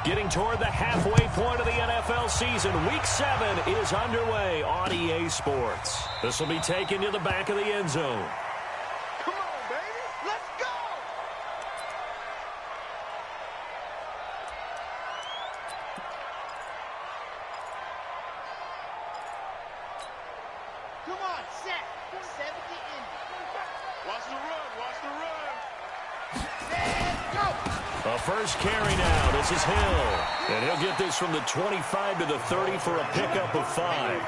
Getting toward the halfway point of the NFL season. Week 7 is underway on EA Sports. This will be taken to the back of the end zone. Come on, baby. Let's go. Come on, set. 70 in. Watch the run. Watch the run. Let's go. A first carry now. This is Hill. And he'll get this from the 25 to the 30 for a pickup of 5.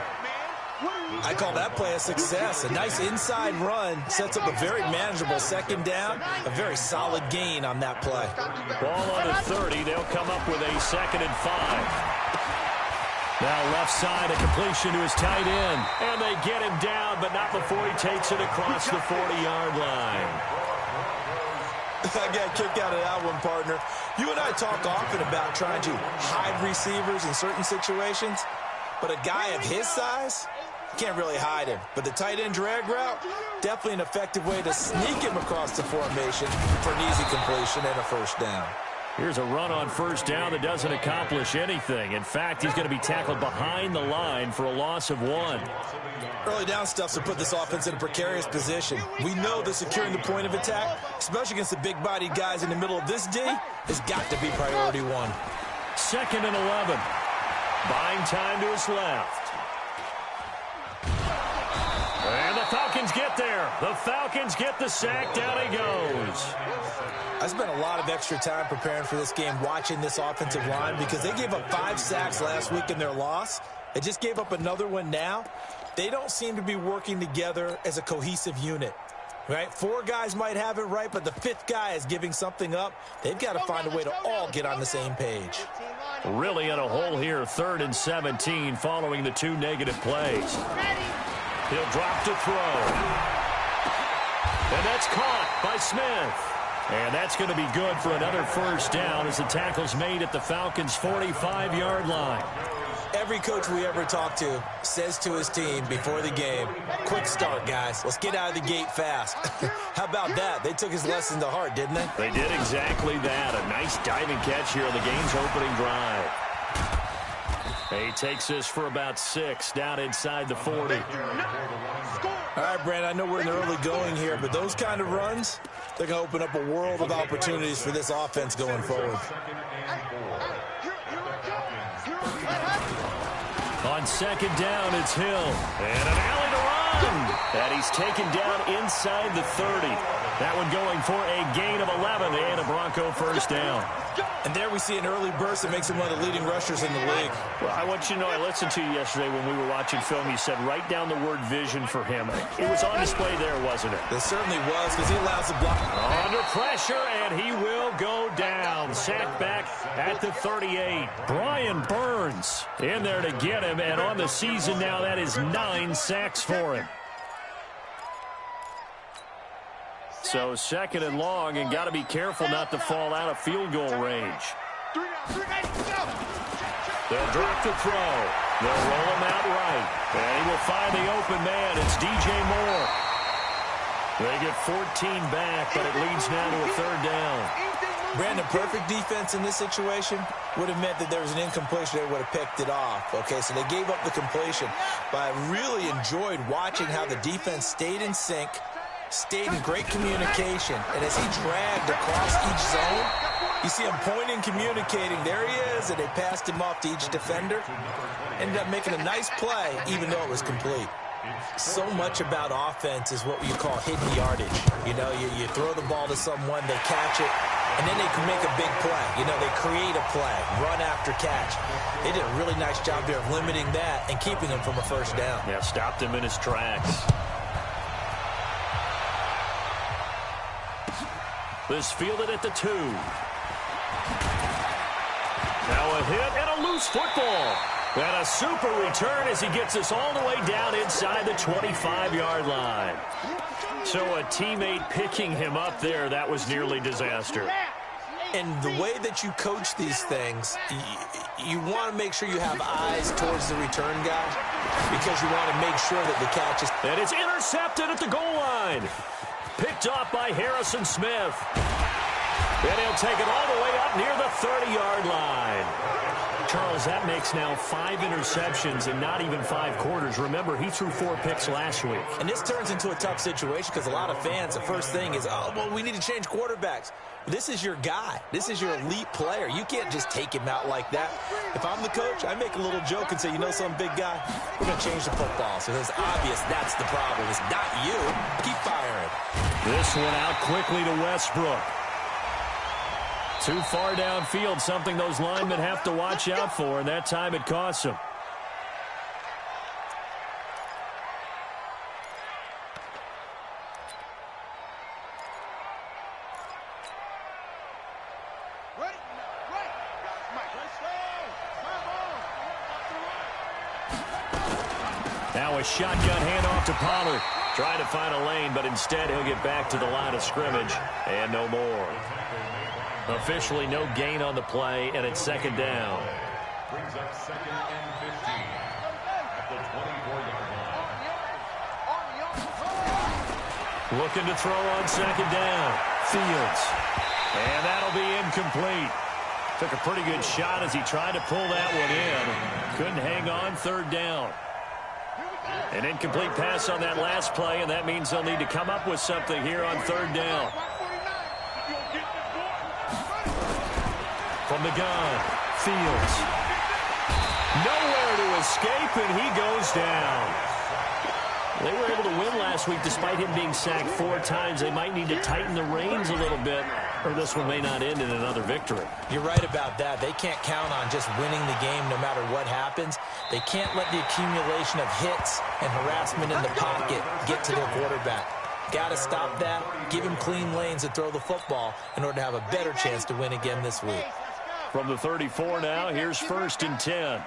I call that play a success. A nice inside run sets up a very manageable second down. A very solid gain on that play. Ball on the 30. They'll come up with a 2nd and 5. Now left side, a completion to his tight end. And they get him down, but not before he takes it across the 40-yard line. I got a kick out of that one, partner. You and I talk often about trying to hide receivers in certain situations, but a guy of his size, can't really hide him. But the tight end drag route, definitely an effective way to sneak him across the formation for an easy completion and a first down. Here's a run on first down that doesn't accomplish anything. In fact, he's going to be tackled behind the line for a loss of 1. Early down stuff's to put this offense in a precarious position. We know that securing the point of attack, especially against the big-bodied guys in the middle of this D, has got to be priority 1. 2nd and 11. Buying time to his left. And the Falcons get there. The Falcons get the sack. Down he goes. I spent a lot of extra time preparing for this game watching this offensive line because they gave up 5 sacks last week in their loss. They just gave up another one now. They don't seem to be working together as a cohesive unit, right? 4 guys might have it right, but the 5th guy is giving something up. They've got to find a way to all get on the same page. Really in a hole here, 3rd and 17 following the 2 negative plays. He'll drop to throw. And that's caught by Smith. And that's going to be good for another first down as the tackle's made at the Falcons' 45-yard line. Every coach we ever talk to says to his team before the game, quick start, guys. Let's get out of the gate fast. How about that? They took his lesson to heart, didn't they? They did exactly that. A nice diving catch here on the game's opening drive. He takes this for about 6 down inside the 40. All right, Brand, I know we're in the early going here, but those kind of runs, they're going to open up a world of opportunities for this offense going forward. On 2nd down, it's Hill. And an alley to run. And he's taken down inside the 30. That one going for a gain of 11 and a Bronco first down. And there we see an early burst that makes him one of the leading rushers in the league. Well, I want you to know, I listened to you yesterday when we were watching film. You said write down the word vision for him. It was on display there, wasn't it? It certainly was, because he allows the block. Under pressure, and he will go down. Sacked back at the 38. Brian Burns in there to get him, and on the season now, that is 9 sacks for him. So 2nd and long, and got to be careful not to fall out of field goal range. They'll drop the throw. They'll roll him out right. And he will find the open man. It's DJ Moore. They get 14 back, but it leads now to a 3rd down. Brandon, perfect defense in this situation would have meant that there was an incompletion. They would have picked it off. Okay, so they gave up the completion. But I really enjoyed watching how the defense stayed in sync, stayed in great communication, and as he dragged across each zone, you see him pointing, communicating. There he is, and they passed him off to each defender. Ended up making a nice play, even though it was complete. So much about offense is what you call hidden yardage. You know, you throw the ball to someone, they catch it, and then they can make a big play. You know, they create a play, run after catch. They did a really nice job there of limiting that and keeping him from a first down. Yeah, stopped him in his tracks. This fielded at the 2. Now a hit and a loose football. And a super return as he gets us all the way down inside the 25-yard line. So a teammate picking him up there, that was nearly disaster. And the way that you coach these things, you want to make sure you have eyes towards the return guy because you want to make sure that the catch is... And it's intercepted at the goal line. Picked off by Harrison Smith. And he'll take it all the way up near the 30-yard line. Charles, that makes now 5 interceptions in not even 5 quarters. Remember, he threw 4 picks last week. And this turns into a tough situation because a lot of fans, the first thing is, oh, well, we need to change quarterbacks. This is your guy. This is your elite player. You can't just take him out like that. If I'm the coach, I make a little joke and say, you know some big guy, we're going to change the football. So it's obvious that's the problem. It's not you. Keep firing. This one out quickly to Westbrook. Too far downfield, something those linemen have to watch out for, and that time it costs them. Now a shotgun handoff to Pollard. Trying to find a lane, but instead he'll get back to the line of scrimmage, and no more. Officially no gain on the play, and it's second down. Brings up 2nd and 15 at the 24-yard line. Looking to throw on second down. Fields. And that'll be incomplete. Took a pretty good shot as he tried to pull that one in. Couldn't hang on, third down. An incomplete pass on that last play, and that means they'll need to come up with something here on third down. From the gun, Fields. Nowhere to escape, and he goes down. They were able to win last week despite him being sacked 4 times. They might need to tighten the reins a little bit, or this one may not end in another victory. You're right about that. They can't count on just winning the game no matter what happens. They can't let the accumulation of hits and harassment in the pocket get to their quarterback. Got to stop that, give him clean lanes to throw the football in order to have a better chance to win again this week. From the 34 now, here's 1st and 10.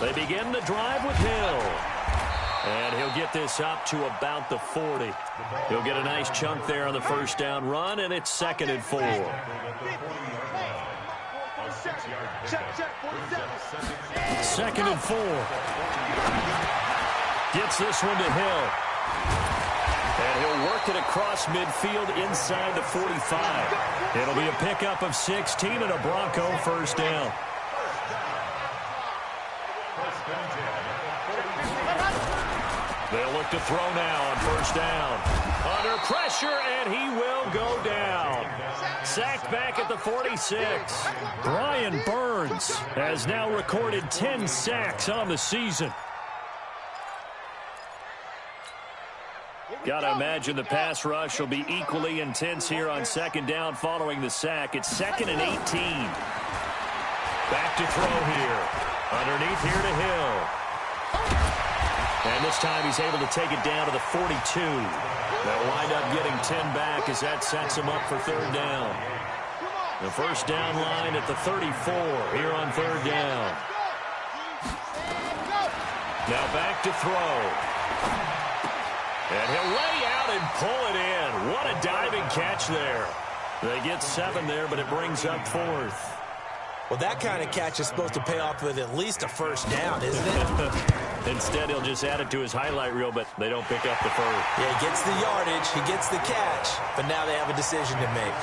They begin the drive with Hill. And he'll get this up to about the 40. He'll get a nice chunk there on the first down run, and it's 2nd and 4. 2nd and 4. Gets this one to Hill. And he'll work it across midfield inside the 45. It'll be a pickup of 16 and a Bronco first down. They'll look to throw now on first down. Under pressure, and he will go down. Sacked back at the 46. Brian Burns has now recorded 10 sacks on the season. Got to imagine the pass rush will be equally intense here on second down following the sack. It's 2nd and 18. Back to throw here. Underneath here to Hill. And this time he's able to take it down to the 42. They'll wind up getting 10 back as that sets him up for third down. The first down line at the 34 here on third down. Now back to throw. And he'll lay out and pull it in. What a diving catch there. They get 7 there, but it brings up 4th. Well, that kind of catch is supposed to pay off with at least a first down, isn't it? Instead, he'll just add it to his highlight reel, but they don't pick up the first. Yeah, he gets the yardage, he gets the catch, but now they have a decision to make.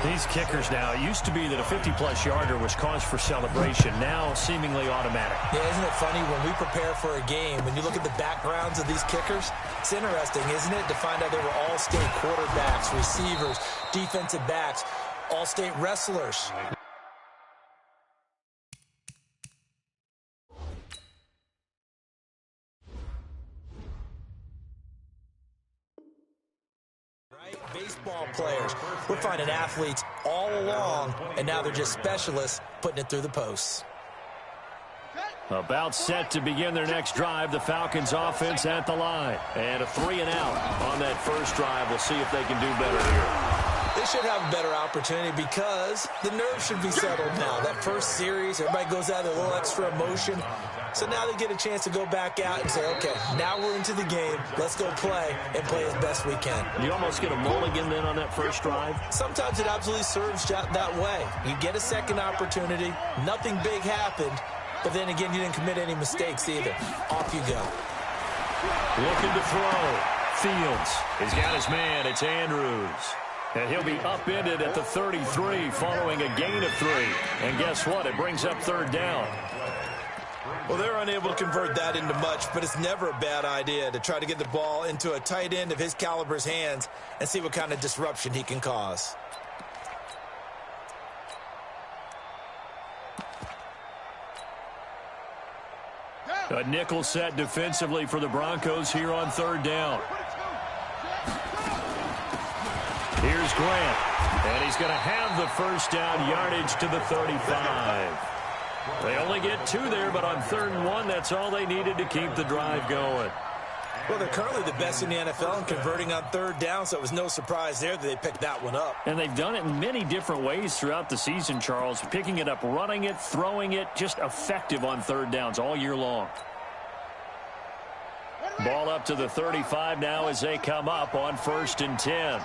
These kickers now, it used to be that a 50-plus yarder was cause for celebration, now seemingly automatic. Yeah, isn't it funny when we prepare for a game, when you look at the backgrounds of these kickers, it's interesting, isn't it, to find out they were all-state quarterbacks, receivers, defensive backs, all-state wrestlers. Baseball players. We're finding athletes all along, and now they're just specialists putting it through the posts. About set to begin their next drive, the Falcons offense at the line. And a 3-and-out on that first drive. We'll see if they can do better here. They should have a better opportunity because the nerves should be settled now. That first series, everybody goes out with a little extra emotion. So now they get a chance to go back out and say, okay, now we're into the game. Let's go play and play as best we can. You almost get a mulligan then on that first drive? Sometimes it absolutely serves that way. You get a second opportunity. Nothing big happened. But then again, you didn't commit any mistakes either. Off you go. Looking to throw. Fields. He's got his man. It's Andrews. And he'll be upended at the 33 following a gain of 3. And guess what? It brings up third down. Well, they're unable to convert that into much, but it's never a bad idea to try to get the ball into a tight end of his caliber's hands and see what kind of disruption he can cause. A nickel set defensively for the Broncos here on third down. Here's Grant, and he's going to have the first down, yardage to the 35. They only get 2 there, but on 3rd and 1, that's all they needed to keep the drive going. Well, they're currently the best in the NFL in converting on 3rd down, so it was no surprise there that they picked that one up. And they've done it in many different ways throughout the season, Charles. Picking it up, running it, throwing it, just effective on 3rd downs all year long. Ball up to the 35 now as they come up on 1st and 10.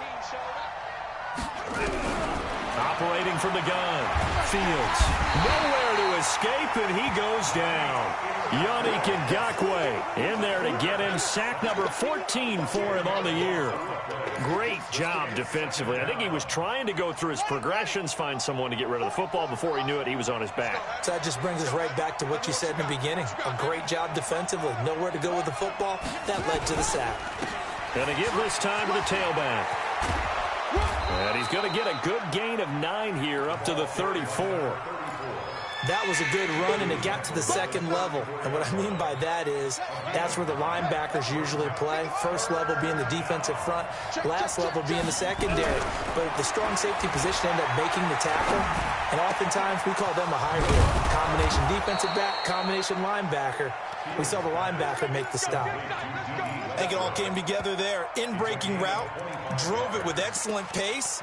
Operating from the gun. Fields. Nowhere to escape, and he goes down. Yannick Ngakoue in there to get him. Sack number 14 for him on the year. Great job defensively. I think he was trying to go through his progressions, find someone to get rid of the football. Before he knew it, he was on his back. So that just brings us right back to what you said in the beginning. A great job defensively. Nowhere to go with the football. That led to the sack. Going to give this time to the tailback. And he's going to get a good gain of 9 here up to the 34. That was a good run, and it got to the 2nd level. And what I mean by that is that's where the linebackers usually play. First level being the defensive front, last level being the secondary. But the strong safety position ended up making the tackle, and oftentimes we call them a hybrid. Combination defensive back, combination linebacker. We saw the linebacker make the stop. I think it all came together there. In-breaking route, drove it with excellent pace.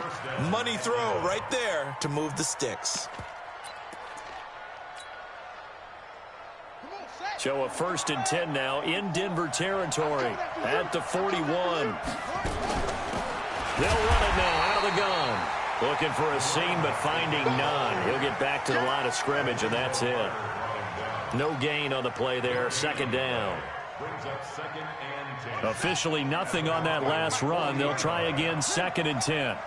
Money throw right there to move the sticks. So a 1st and 10 now in Denver territory at the 41. They'll run it now out of the gun. Looking for a seam, but finding none. He'll get back to the line of scrimmage, and that's it. No gain on the play there. 2nd down. Officially nothing on that last run. They'll try again 2nd and 10.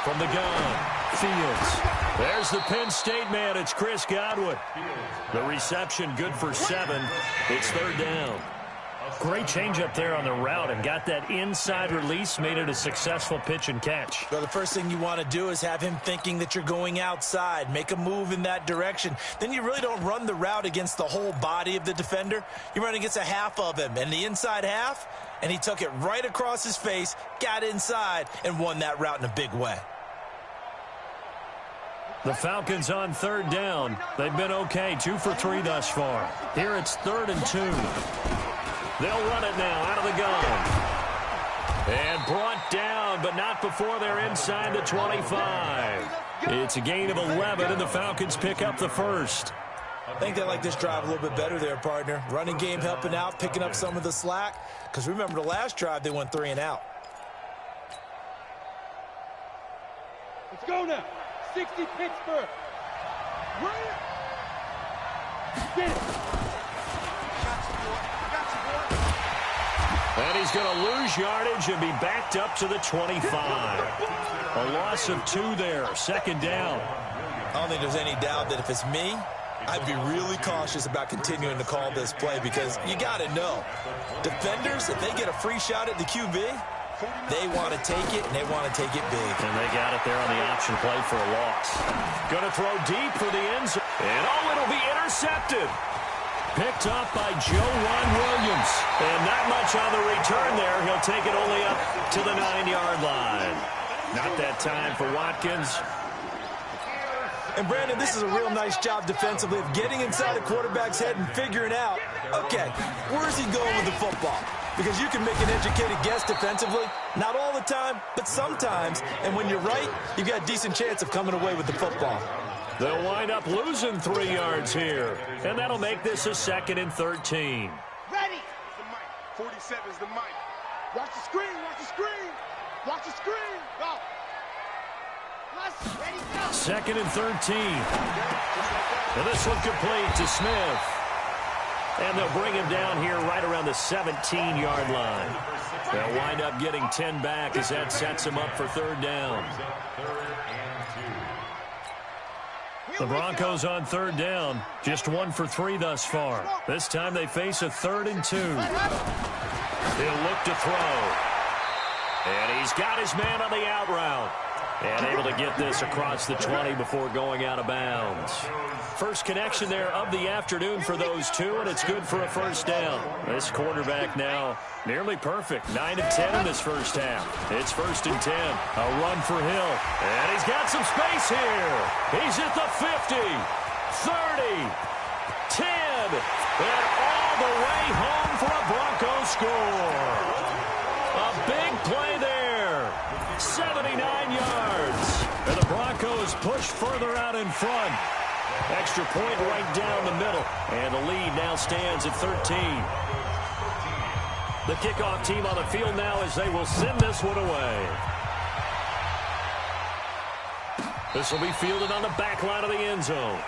From the gun, Fields. There's the Penn State man. It's Chris Godwin. The reception good for 7. It's 3rd down. Great change up there on the route and got that inside release, made it a successful pitch and catch. Well, the first thing you want to do is have him thinking that you're going outside, make a move in that direction. Then you really don't run the route against the whole body of the defender. You run against a half of him, and the inside half, and he took it right across his face, got inside, and won that route in a big way. The Falcons on 3rd down. They've been okay, 2 for 3 thus far. Here it's 3rd and 2. They'll run it now out of the gun. And brought down, but not before they're inside the 25. It's a gain of 11, and the Falcons pick up the 1st. I think they like this drive a little bit better there, partner. Running game helping out, picking up some of the slack. Because remember the last drive, they went 3 and out. Let's go now. 60 Pittsburgh. Get it. And he's going to lose yardage and be backed up to the 25. A loss of 2 there. 2nd down. I don't think there's any doubt that if it's me, I'd be really cautious about continuing to call this play because you got to know, defenders, if they get a free shot at the QB, they want to take it, and they want to take it big. And they got it there on the option play for a loss. Going to throw deep for the end zone. And it'll be intercepted. Picked up by Joe Williams. And not much on the return there. He'll take it only up to the 9-yard line. Not that time for Watkins. And, Brandon, this is a real nice job defensively of getting inside the quarterback's head and figuring out, okay, where's he going with the football? Because you can make an educated guess defensively. Not all the time, but sometimes. And when you're right, you've got a decent chance of coming away with the football. They'll wind up losing 3 yards here. And that'll make this a 2nd and 13. Ready. The mic. 47 is the mic. Watch the screen. Watch the screen. Watch the screen. Go. Ready, go. 2nd and 13. And this one complete to Smith. And they'll bring him down here right around the 17-yard line. They'll wind up getting 10 back as that sets him up for third down. The Broncos on third down, just 1 for 3 thus far. This time they face a 3rd and 2. He'll look to throw. And he's got his man on the out route. And able to get this across the 20 before going out of bounds. First connection there of the afternoon for those two, and it's good for a first down. This quarterback now nearly perfect. 9 of 10 in this first half. It's 1st and 10. A run for Hill. And he's got some space here. He's at the 50, 30, 10, and all the way home for a Broncos score. A big play there. 79 yards. And the Broncos push further out in front. Extra point right down the middle. And the lead now stands at 13. The kickoff team on the field now as they will send this one away. This will be fielded on the back line of the end zone.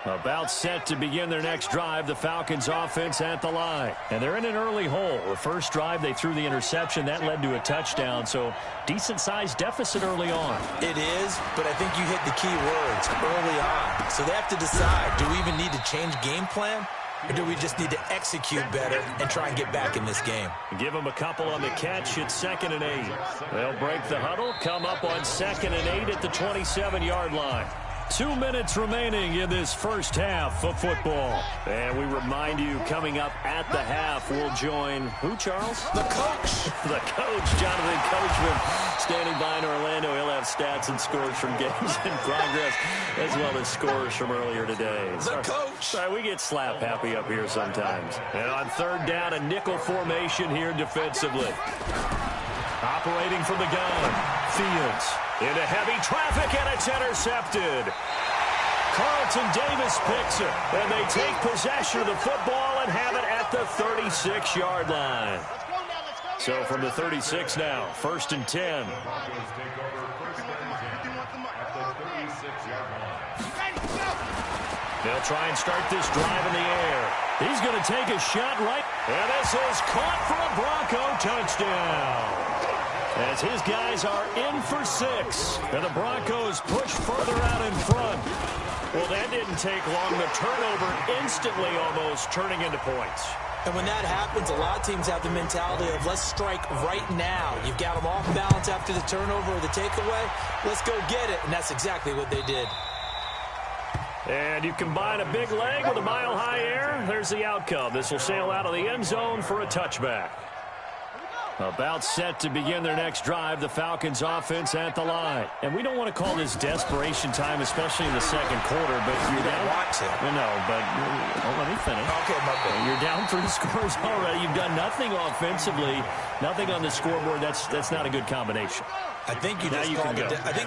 About set to begin their next drive, the Falcons offense at the line. And they're in an early hole. The first drive, they threw the interception. That led to a touchdown, so decent-sized deficit early on. It is, but I think you hit the key words early on. So they have to decide, do we even need to change game plan? Or do we just need to execute better and try and get back in this game? Give them a couple on the catch. It's 2nd and 8. They'll break the huddle, come up on 2nd and 8 at the 27-yard line. 2 minutes remaining in this first half of football. And we remind you, coming up at the half, we'll join who, Charles? The coach. The coach, Jonathan Coachman, standing by in Orlando. He'll have stats and scores from games in progress, as well as scores from earlier today. The coach. Sorry, we get slap happy up here sometimes. And on third down, a nickel formation here defensively. Operating from the gun, Fields. Into heavy traffic, and it's intercepted. Carlton Davis picks it, and they take possession of the football and have it at the 36-yard line. So from the 36 now, 1st and 10. They'll try and start this drive in the air. He's going to take a shot right, and this is caught for a Bronco touchdown. As his guys are in for 6. And the Broncos push further out in front. Well, that didn't take long. The turnover instantly almost turning into points. And when that happens, a lot of teams have the mentality of let's strike right now. You've got them off balance after the turnover or the takeaway. Let's go get it. And that's exactly what they did. And you combine a big leg with a mile-high air. There's the outcome. This will sail out of the end zone for a touchback. About set to begin their next drive, the Falcons offense at the line. And we don't want to call this desperation time, especially in the second quarter, but you're down. Want to. No, but let me finish. Okay, my bad. You're down 3 scores already. You've done nothing offensively, nothing on the scoreboard. That's not a good combination. I think you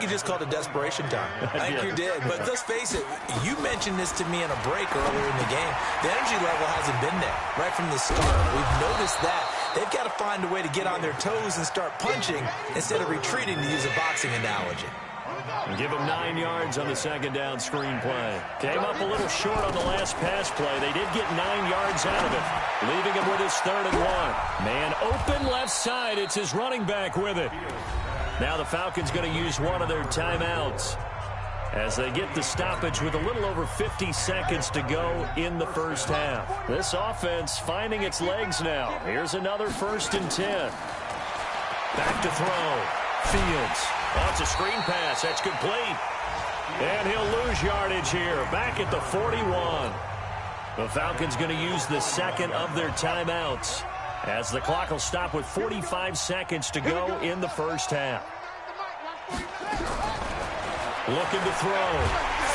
just called it desperation time. I think you did. But let's face it, you mentioned this to me in a break earlier in the game. The energy level hasn't been there right from the start. We've noticed that. They've got to find a way to get on their toes and start punching instead of retreating, to use a boxing analogy. And give them 9 yards on the second down screen play. Came up a little short on the last pass play. They did get 9 yards out of it, leaving him with his 3rd and 1. Man open left side. It's his running back with it. Now the Falcons going to use one of their timeouts as they get the stoppage with a little over 50 seconds to go in the first half. This offense finding its legs now. Here's another 1st and 10. Back to throw. Fields. Oh, it's a screen pass. That's complete. And he'll lose yardage here. Back at the 41. The Falcons going to use the second of their timeouts as the clock will stop with 45 seconds to go in the first half. Looking to throw.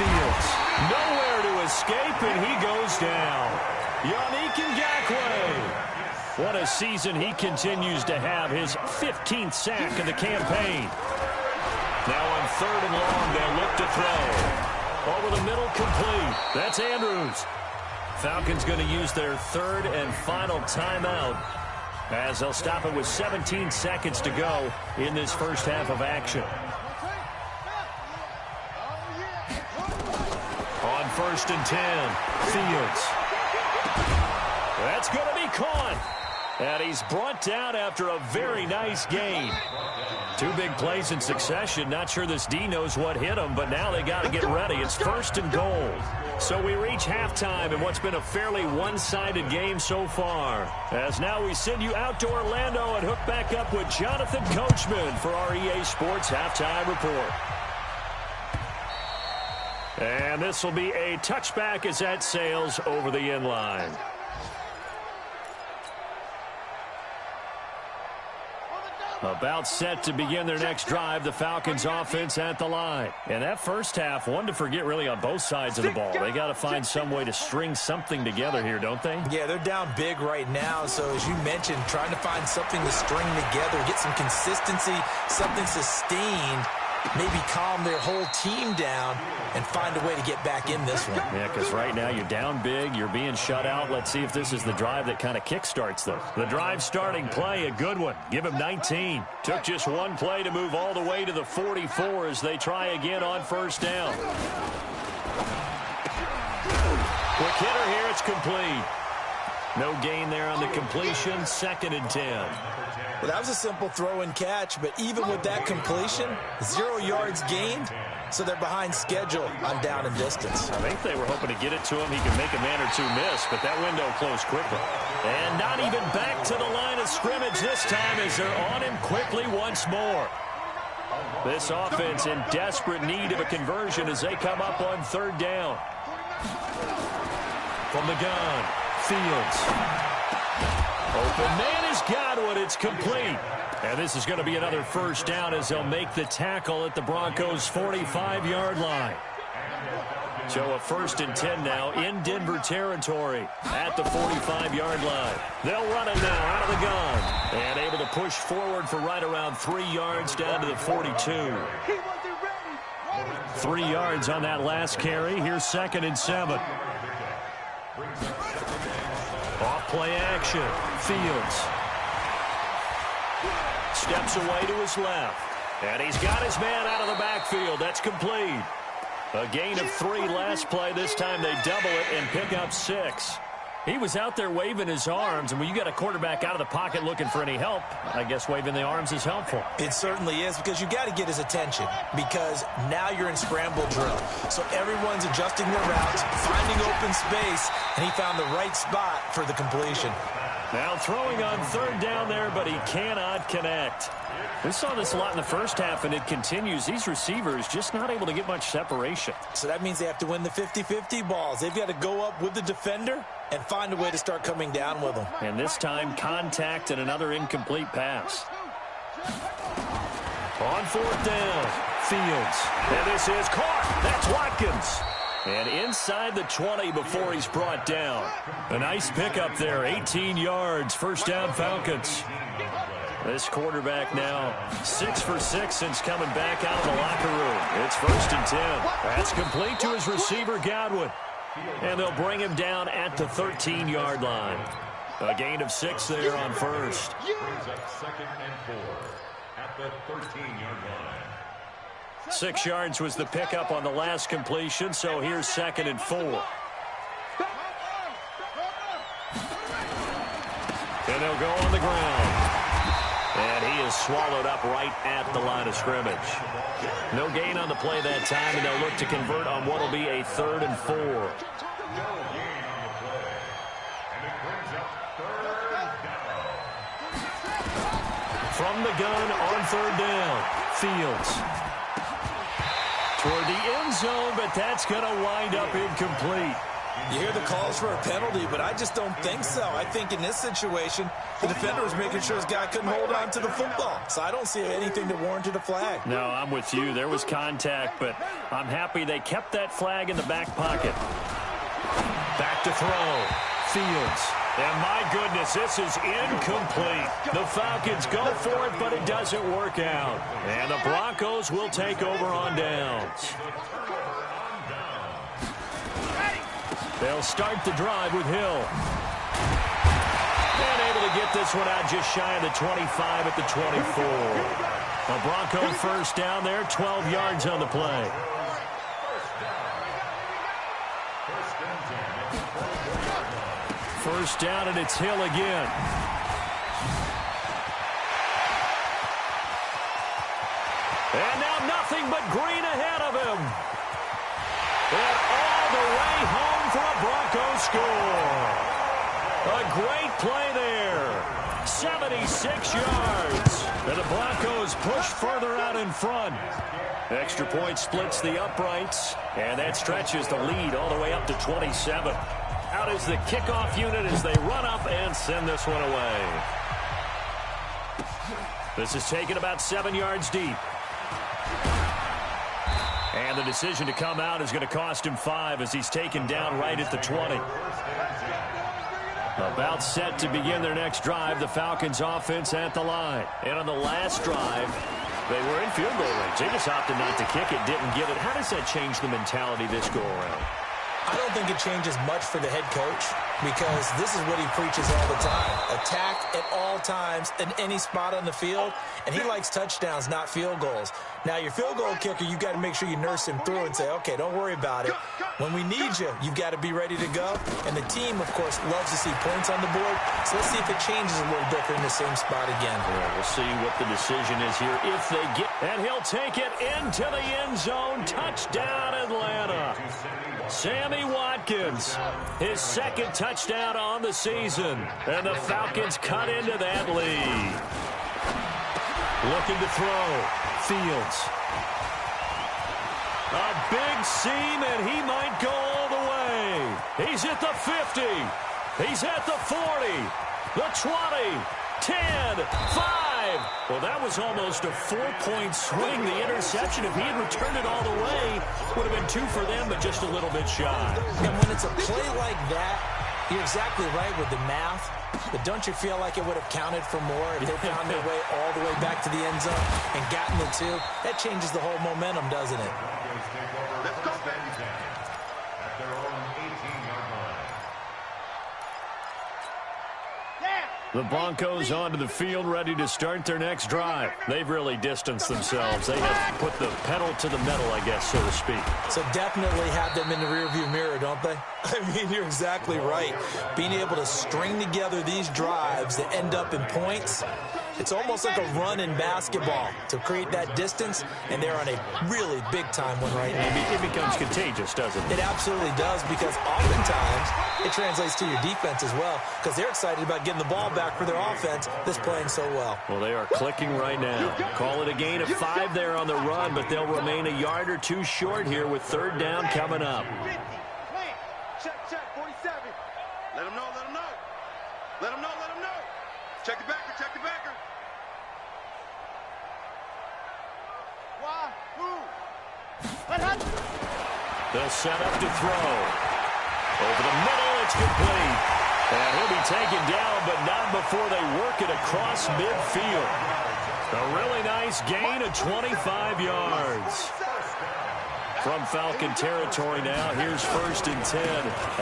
Fields. Nowhere to escape, and he goes down. Yannick Ngakoue. What a season he continues to have. His 15th sack of the campaign. Now on 3rd and long, they'll look to throw. Over the middle, complete. That's Andrews. Falcons going to use their 3rd and final timeout as they'll stop it with 17 seconds to go in this first half of action. On 1st and 10, Fields. That's going to be caught. And he's brought down after a very nice gain. 2 big plays in succession. Not sure this D knows what hit him, but now they got to get ready. It's 1st and goal. So we reach halftime in what's been a fairly one-sided game so far. As now we send you out to Orlando and hook back up with Jonathan Coachman for our EA Sports Halftime Report. And this will be a touchback as that sails over the end line. About set to begin their next drive, the Falcons offense at the line. And that first half, one to forget really on both sides of the ball. They got to find some way to string something together here, don't they? Yeah, they're down big right now. So as you mentioned, trying to find something to string together, get some consistency, something sustained, maybe calm their whole team down and find a way to get back in this one. Yeah, because right now you're down big, you're being shut out. Let's see if this is the drive that kind of kickstarts them. The drive starting play, a good one. Give him 19. Took just one play to move all the way to the 44 as they try again on 1st down. Quick hitter here, it's complete. No gain there on the completion, 2nd and 10. Well, that was a simple throw and catch, but even with that completion, 0 yards gained, so they're behind schedule on down and distance. I think they were hoping to get it to him. He can make a man or two miss, but that window closed quickly. And not even back to the line of scrimmage this time as they're on him quickly once more. This offense in desperate need of a conversion as they come up on 3rd down. From the gun, Fields. Open man is Godwin. It's complete. And this is going to be another 1st down as they'll make the tackle at the Broncos' 45-yard line. So a 1st and 10 now in Denver territory at the 45-yard line. They'll run it now out of the gun. And able to push forward for right around 3 yards down to the 42. 3 yards on that last carry. Here's 2nd and 7. Off play action. Fields. Steps away to his left. And he's got his man out of the backfield. That's complete. A gain of 3 last play. This time they double it and pick up 6. He was out there waving his arms, and when you got a quarterback out of the pocket looking for any help, I guess waving the arms is helpful. It certainly is, because you got to get his attention, because now you're in scramble drill. So everyone's adjusting their routes, finding open space, and he found the right spot for the completion. Now throwing on 3rd down there, but he cannot connect. We saw this a lot in the first half, and it continues. These receivers just not able to get much separation. So that means they have to win the 50-50 balls. They've got to go up with the defender and find a way to start coming down with them. And this time, contact and another incomplete pass. On 4th down, Fields. And this is caught. That's Watkins. And inside the 20 before he's brought down. A nice pickup there, 18 yards, 1st down Falcons. This quarterback now 6 for 6 since coming back out of the locker room. It's 1st and 10. That's complete to his receiver, Godwin. And they'll bring him down at the 13-yard line. A gain of 6 there on 1st. Brings up 2nd and 4 at the 13-yard line. 6 yards was the pickup on the last completion, so here's 2nd and 4. And they'll go on the ground. And he is swallowed up right at the line of scrimmage. No gain on the play that time, and they'll look to convert on what will be a 3rd and 4. No gain on the play. And it brings up 3rd down. From the gun on 3rd down, Fields. Toward the end zone, but that's going to wind up incomplete. You hear the calls for a penalty, but I just don't think so. I think in this situation, the defender was making sure his guy couldn't hold on to the football. So I don't see anything that warranted a flag. No, I'm with you. There was contact, but I'm happy they kept that flag in the back pocket. Back to throw. Fields. And my goodness, this is incomplete. The Falcons go for it, but it doesn't work out. And the Broncos will take over on downs. They'll start the drive with Hill. And able to get this one out just shy of the 25 at the 24. A Bronco first down there, 12 yards on the play. First down, and it's Hill again. And now nothing but green ahead of him. And all the way home for a Broncos score. A great play there. 76 yards. And the Broncos push further out in front. Extra point splits the uprights. And that stretches the lead all the way up to 27. Out is the kickoff unit as they run up and send this one away. This is taken about 7 yards deep. And the decision to come out is going to cost him 5 as he's taken down right at the 20. About set to begin their next drive, the Falcons offense at the line. And on the last drive, they were in field goal range. They just opted not to kick it, didn't get it. How does that change the mentality this go around? I don't think it changes much for the head coach because this is what he preaches all the time. Attack at all times in any spot on the field, and he likes touchdowns, not field goals. Now, your field goal kicker, you've got to make sure you nurse him through and say, okay, don't worry about it. When we need you, you've got to be ready to go. And the team, of course, loves to see points on the board. So let's see if it changes a little bit in the same spot again. Yeah, we'll see what the decision is here if they get. And he'll take it into the end zone. Touchdown, Atlanta. Sammy Watkins, his second touchdown on the season. And the Falcons cut into that lead. Looking to throw. Fields. A big seam, and he might go all the way. He's at the 50. He's at the 40. The 20. 10. 5. Well, that was almost a 4-point swing. The interception, if he had returned it all the way, would have been 2 for them, but just a little bit shy. And when it's a play like that, you're exactly right with the math. But don't you feel like it would have counted for more if they found their way all the way back to the end zone and gotten the 2? That changes the whole momentum, doesn't it? Let's go. At their own 18-yard line. The Broncos onto the field, ready to start their next drive. They've really distanced themselves. They have put the pedal to the metal, I guess, so to speak. So definitely have them in the rearview mirror, don't they? I mean, you're exactly right. Being able to string together these drives that end up in points, it's almost like a run in basketball to create that distance, and they're on a really big-time one right now. It becomes contagious, doesn't it? It absolutely does, because oftentimes it translates to your defense as well, because they're excited about getting the ball back for their offense that's playing so well. Well, they are clicking right now. Call it a gain of 5 there on the run, but they'll remain a yard or 2 short here with third down coming up. Check, 47. Let him know, let him know. Let him know, let him know. Check the backer, check the backer. Why? Who? They'll set up to throw. Over the middle, it's complete. And he'll be taken down, but not before they work it across midfield. A really nice gain of 25 yards. From Falcon territory now, here's 1st and 10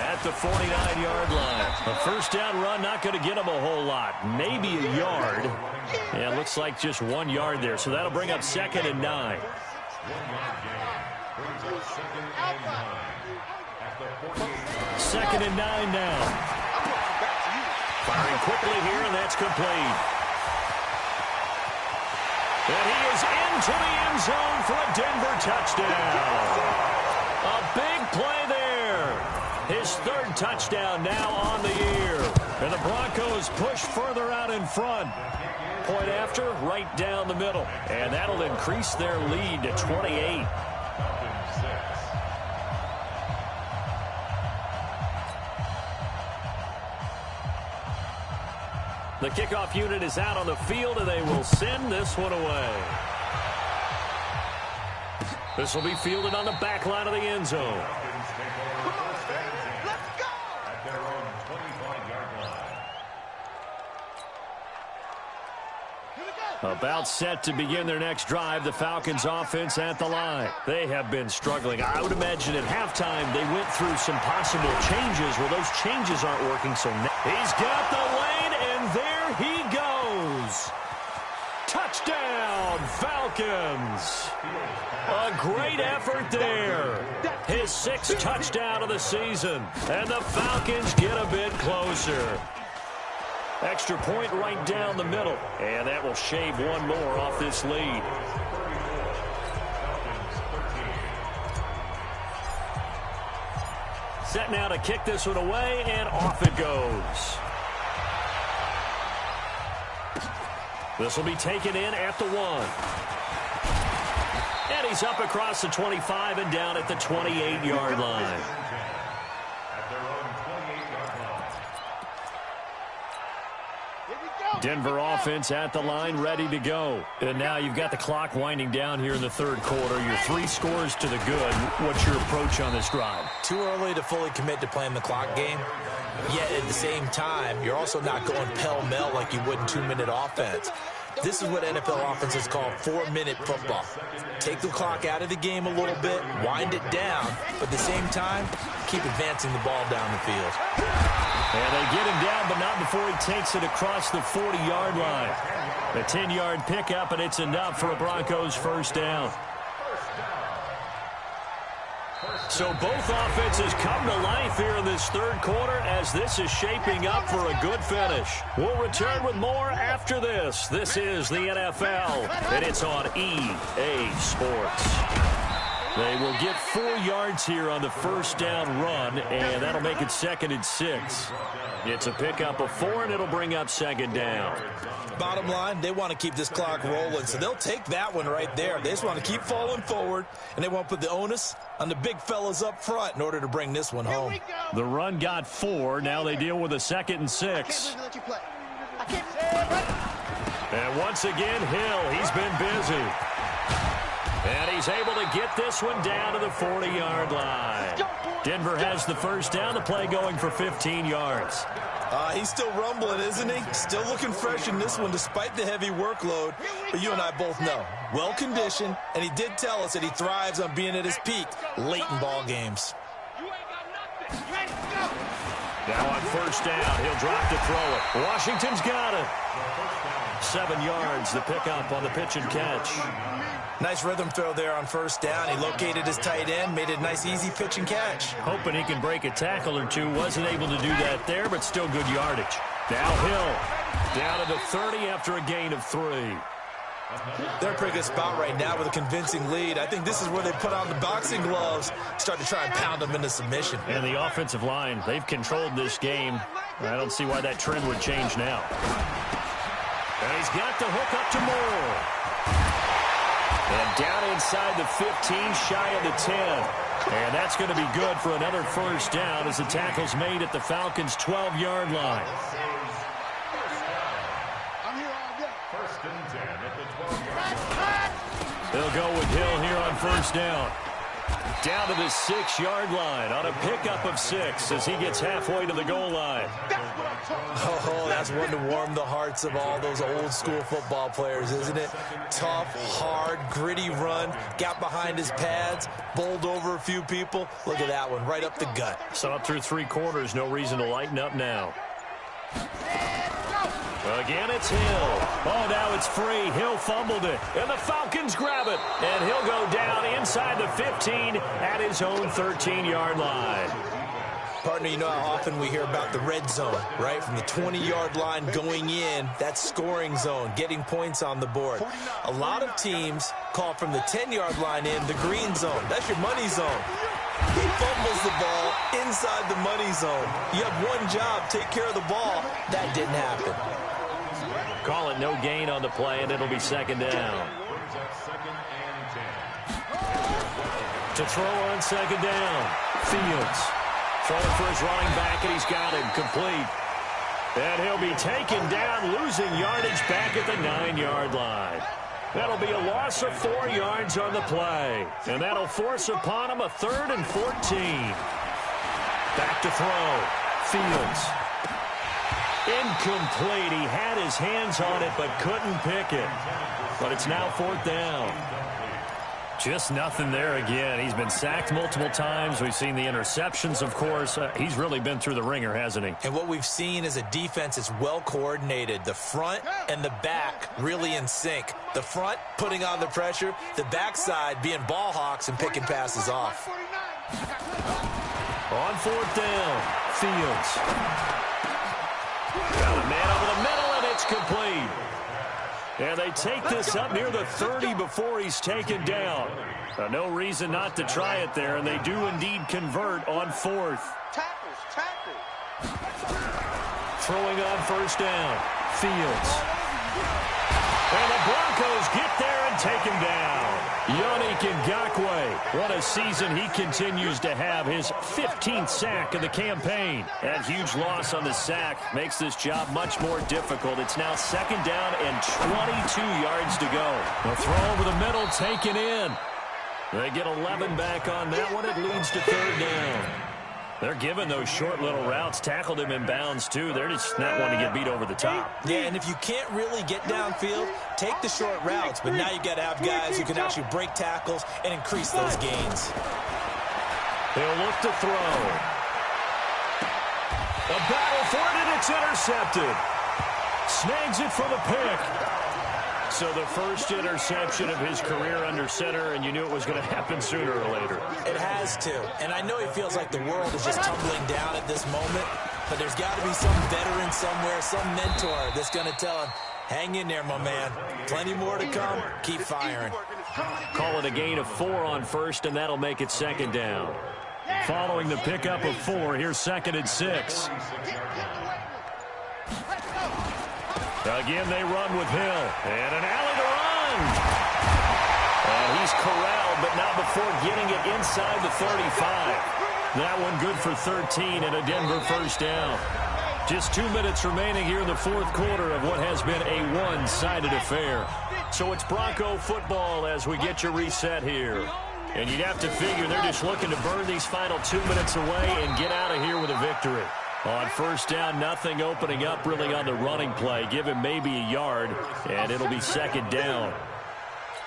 at the 49-yard line. A first down run, not going to get them a whole lot. Maybe a yard. Yeah, it looks like just 1 yard there, so that'll bring up 2nd and 9. 1 yard gain brings up 2nd and 9 at the 48. 2nd and 9 now. Firing quickly here, and that's complete. And he is into the end zone for a Denver touchdown. A big play there. His 3rd touchdown now on the year. And the Broncos push further out in front. Point after, right down the middle. And that'll increase their lead to 28. The kickoff unit is out on the field, and they will send this one away. This will be fielded on the back line of the end zone. Let's go! At their own 25-yard line. Here we go. About set to begin their next drive, the Falcons offense at the line. They have been struggling. I would imagine at halftime they went through some possible changes. Well, those changes aren't working, so he's got the lane, and there he goes. Touchdown, Falcons. A great effort there. His 6th touchdown of the season, and the Falcons get a bit closer. Extra point right down the middle, and that will shave one more off this lead. Set now to kick this one away, and off it goes. This will be taken in at the 1. And he's up across the 25 and down at the 28-yard line. Denver offense at the line, ready to go. And now you've got the clock winding down here in the third quarter. You're 3 scores to the good. What's your approach on this drive? Too early to fully commit to playing the clock game. Yet at the same time, you're also not going pell-mell like you would in 2-minute offense. This is what NFL offenses call 4-minute football. Take the clock out of the game a little bit, wind it down, but at the same time, keep advancing the ball down the field. And they get him down, but not before he takes it across the 40-yard line. A 10-yard pickup, and it's enough for a Broncos first down. So both offenses come to life here in this third quarter as this is shaping up for a good finish. We'll return with more after this. This is the NFL, and it's on EA Sports. They will get 4 yards here on the first down run, and that'll make it 2nd and 6. It's a pickup of 4, and it'll bring up 2nd down. Bottom line, they want to keep this clock rolling, so they'll take that one right there. They just want to keep falling forward, and they want to put the onus on the big fellas up front in order to bring this one home. The run got 4. Now they deal with a 2nd and 6. And once again, Hill, he's been busy. And he's able to get this one down to the 40-yard line. Denver has the first down, the play going for 15 yards. He's still rumbling, isn't he? Still looking fresh in this one despite the heavy workload. But you and I both know, well-conditioned, and he did tell us that he thrives on being at his peak late in ball games. Now on first down, he'll drop to throw it. Washington's got it. 7 yards, the pickup on the pitch and catch. Nice rhythm throw there on first down. He located his tight end, made it a nice, easy pitch and catch. Hoping he can break a tackle or two. Wasn't able to do that there, but still good yardage. Now Hill down to the 30 after a gain of 3. They're in a pretty good spot right now with a convincing lead. I think this is where they put on the boxing gloves, start to try and pound them into submission. And the offensive line, they've controlled this game. I don't see why that trend would change now. And he's got the hook up to Moore. And down inside the 15, shy of the 10. And that's going to be good for another first down as the tackle's made at the Falcons' 12-yard line. First and 10 at the 12-yard line. They'll go with Hill here on first down. Down to the 6-yard line on a pickup of 6 as he gets halfway to the goal line. Oh, that's one to warm the hearts of all those old-school football players, isn't it? Tough, hard, gritty run, got behind his pads, bowled over a few people. Look at that one, right up the gut. So up through 3 quarters, no reason to lighten up now. Again, it's Hill. Oh, now it's free. Hill fumbled it, and the Falcons grab it. And he'll go down inside the 15 at his own 13-yard line. Partner, you know how often we hear about the red zone, right? From the 20-yard line going in, that scoring zone, getting points on the board. A lot of teams call from the 10-yard line in the green zone. That's your money zone. He fumbles the ball inside the money zone. You have one job, take care of the ball. That didn't happen. Call it no gain on the play, and it'll be 2nd down. To throw on 2nd down, Fields. Throwing for his running back, and he's got him complete. And he'll be taken down, losing yardage back at the 9-yard line. That'll be a loss of 4 yards on the play. And that'll force upon him a 3rd and 14. Back to throw. Fields. Incomplete. He had his hands on it but couldn't pick it. But it's now 4th down. Just nothing there again. He's been sacked multiple times. We've seen the interceptions, of course. He's really been through the ringer, hasn't he? And what we've seen is a defense that's well coordinated. The front and the back really in sync. The front putting on the pressure. The backside being ball hawks and picking passes off. On 4th down, Fields. Got a man over the middle, and it's complete. And they take this up near the 30 before he's taken down. No reason not to try it there, and they do indeed convert on 4th. Tackles. Throwing on 1st down, Fields. And the Broncos get there and take him down. Yannick Ngakoue, what a season he continues to have, his 15th sack of the campaign. That huge loss on the sack makes this job much more difficult. It's now 2nd down and 22 yards to go. The throw over the middle taken in. They get 11 back on that one. It leads to 3rd down. They're giving those short little routes. Tackled him in bounds, too. They're just not wanting to get beat over the top. Yeah, and if you can't really get downfield, take the short routes. But now you got to have guys who can actually break tackles and increase those gains. They'll look to throw. A battle for it, and it's intercepted. Snags it for the pick. So the first interception of his career under center, and you knew it was going to happen sooner or later. It has to. And I know he feels like the world is just tumbling down at this moment, but there's got to be some veteran somewhere, some mentor that's going to tell him, hang in there, my man. Plenty more to come. Keep firing. Call it a gain of 4 on 1st, and that'll make it 2nd down. Following the pickup of 4, here's 2nd and 6. Again, they run with Hill. And an alley to run. And he's corralled, but not before getting it inside the 35. That one good for 13 and a Denver 1st down. Just 2 minutes remaining here in the 4th quarter of what has been a one-sided affair. So it's Bronco football as we get you reset here. And you'd have to figure they're just looking to burn these final 2 minutes away and get out of here with a victory. On 1st down, nothing opening up really on the running play. Give him maybe a yard, and it'll be 2nd down.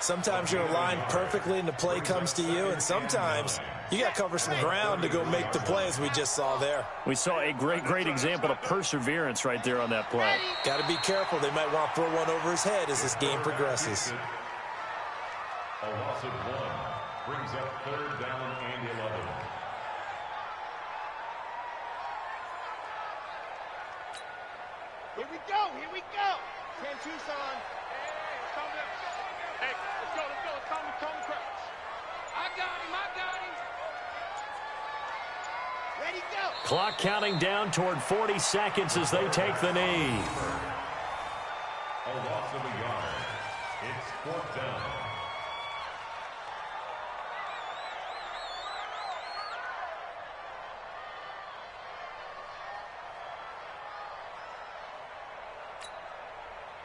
Sometimes you're aligned perfectly and the play comes to you, and sometimes you got to cover some ground to go make the plays we just saw there. We saw a great example of perseverance right there on that play. Got to be careful. They might want to throw one over his head as this game progresses. A loss of 1 brings up 3rd down and 11. Here we go. 10 Tucson. Hey, let's go. Let's call him crouch. I got him. Ready, go. Clock counting down toward 40 seconds as they take the knee. A loss of a yard. It's 4th down.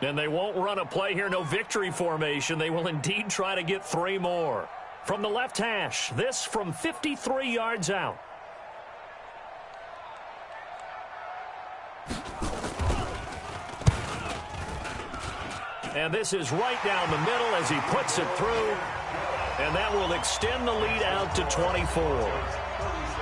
And they won't run a play here, no victory formation. They will indeed try to get 3 more. From the left hash, this from 53 yards out. And this is right down the middle as he puts it through. And that will extend the lead out to 24.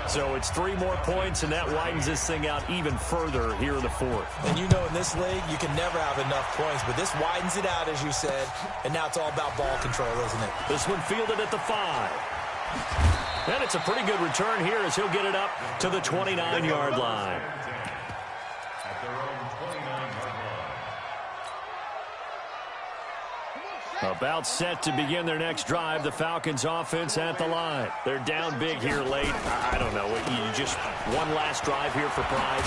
So it's 3 more points, and that widens this thing out even further here in the 4th. And you know in this league, you can never have enough points, but this widens it out, as you said, and now it's all about ball control, isn't it? This one fielded at the 5. And it's a pretty good return here as he'll get it up to the 29-yard line. At their own 29-yard line. About set to begin their next drive. The Falcons offense at the line. They're down big here late. I don't know. You just one last drive here for pride.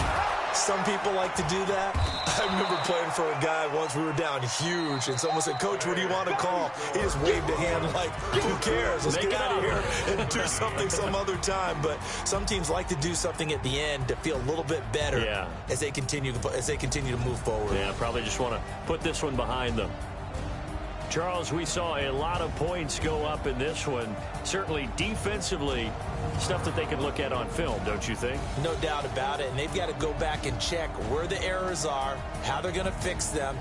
Some people like to do that. I remember playing for a guy once. We were down huge, and someone said, "Coach, what do you want to call?" He just waved a hand like, "Who cares? Let's get out of here and do something some other time." But some teams like to do something at the end to feel a little bit better as they continue to move forward. Yeah, probably just want to put this one behind them. Charles, we saw a lot of points go up in this one. Certainly defensively, stuff that they can look at on film, don't you think? No doubt about it. And they've got to go back and check where the errors are, how they're going to fix them,